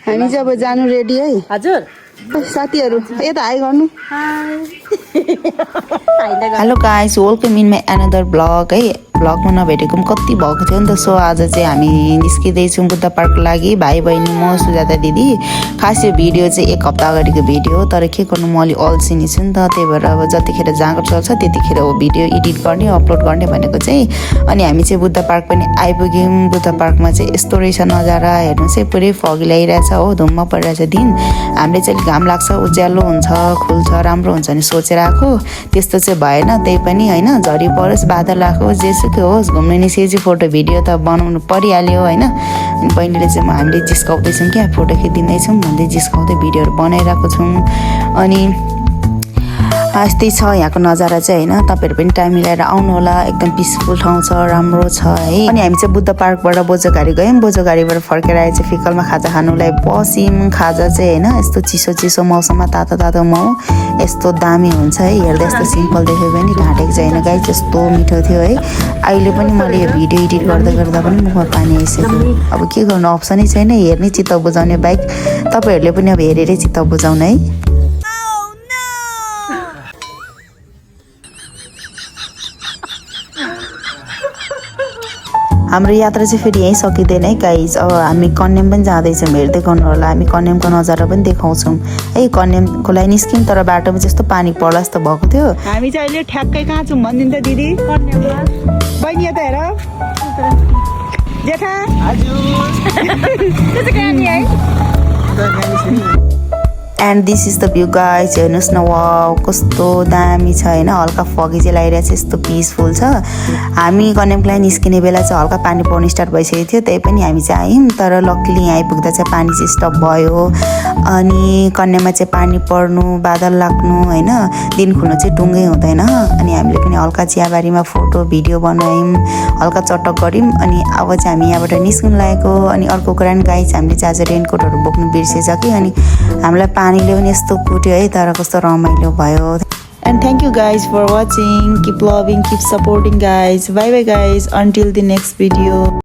हामी चाहिँ अब जानु रेडी है हजुर साथीहरु यता हाई गर्नु hello guys welcome in my another blog है ब्लगमा नभेटेको पनि कति भएको थियो नि त सो आज चाहिँ हामी निस्किँदैछौँ बुद्ध पार्कको लागि भाइ बहिनी म सुजाता दिदी खास यो भिडियो चाहिँ एक हप्ता अगाडिको भिडियो हो तर के गर्नु म अलि अल्छिनी छु नि त त्यही भएर अब जतिखेर जहाँको चल्छ त्यतिखेर हो भिडियो एडिट गर्ने अपलोड गर्ने भनेको चाहिँ अनि हामी चाहिँ बुद्ध पार्क पनि आइपुग्यौँ बुद्ध पार्कमा चाहिँ यस्तो रहेछ नजारा हेर्नु चाहिँ पुरै फगी ल्याइरहेछ हो धुम्म परिरहेछ दिन हामीले चाहिँ घाम लाग्छ उज्यालो हुन्छ खुल्छ राम्रो हुन्छ नि सोचेर आएको त्यस्तो चाहिँ भएन त्यही पनि होइन झरी परोस् बादल आएको जेसुकै होस् घुम्न निस्केपछि फोटो भिडियो त बनाउनु परिहाल्यो होइन अनि बहिनीले चाहिँ हामीले जिस्काउँदैछौँ क्या फोटो खिचिदिँदैछौँ भन्दै जिस्काउँदै भिडियोहरू बनाइरहेको छौँ अनि यस्तै छ यहाँको नजारा चाहिँ होइन तपाईँहरू पनि टाइम मिलाएर आउनु होला एकदम पिसफुल ठाउँ छ राम्रो छ है अनि हामी चाहिँ बुद्ध पार्कबाट बोझोघारी गयौँ बोझोघारीबाट फर्केर आएर चाहिँ फिकलमा खाजा खानुलाई बस्यौँ खाजा चाहिँ होइन यस्तो चिसो चिसो मौसममा तातो तातो मोमो यस्तो दामी हुन्छ है हेर्दा यस्तो सिम्पल देख्यो भने ढाँटेको चाहिँ होइन गाई त्यस्तो मिठो थियो है अहिले पनि मैले यो भिडियो एडिट गर्दा गर्दा पनि मुखमा पानी आइसक्यो अब के गर्नु अप्सनै छैन हेर्ने चित्त बुझाउने बाइक तपाईँहरूले पनि अब हेरेरै चित्त बुझाउनु है हाम्रो यात्रा चाहिँ फेरि यहीँ सकिँदैन है गाइज अब हामी कन्याम पनि जाँदैछौँ हेर्दै गर्नु होला हामी कन्यामको नजारा पनि देखाउँछौँ है कन्यामको लागि निस्क्यौँ तर बाटोमा त्यस्तो पानी पर्ला जस्तो भएको थियो हामी चाहिँ अहिले ठ्याक्कै कहाँ छौँ भनिदिनु त दिदी बहिनी यता हेर जेठा and this is the view guys हेर्नुहोस् न वाउ कस्तो दामी छ होइन हल्का फगी चाहिँ लगाइरहेको छ यस्तो पिसफुल छ हामी कन्यामको लागि निस्किने बेला चाहिँ हल्का पानी पर्नु स्टार्ट भइसकेको थियो त्यही पनि हामी चाहिँ आयौँ तर लक्कीली यहाँ आइपुग्दा चाहिँ पानी चाहिँ स्टप भयो अनि कन्यामा चाहिँ पानी पर्नु बादल लाग्नु होइन दिन खुल्नु चाहिँ टुङ्गै हुँदैन अनि हामीले पनि हल्का चियाबारीमा फोटो भिडियो बनायौँ हल्का चटक गऱ्यौँ अनि अब चाहिँ हामी यहाँबाट निस्किनु लागेको अनि अर्को कुरा नि गाइज हामीले चाहिँ आज रेनकोटहरू बोक्नु बिर्सेछ कि अनि हामीलाई पानीले पनि यस्तो कुट्यो है तर कस्तो रमाइलो भयो and thank you guys for watching keep loving keep supporting guys bye bye guys until the next video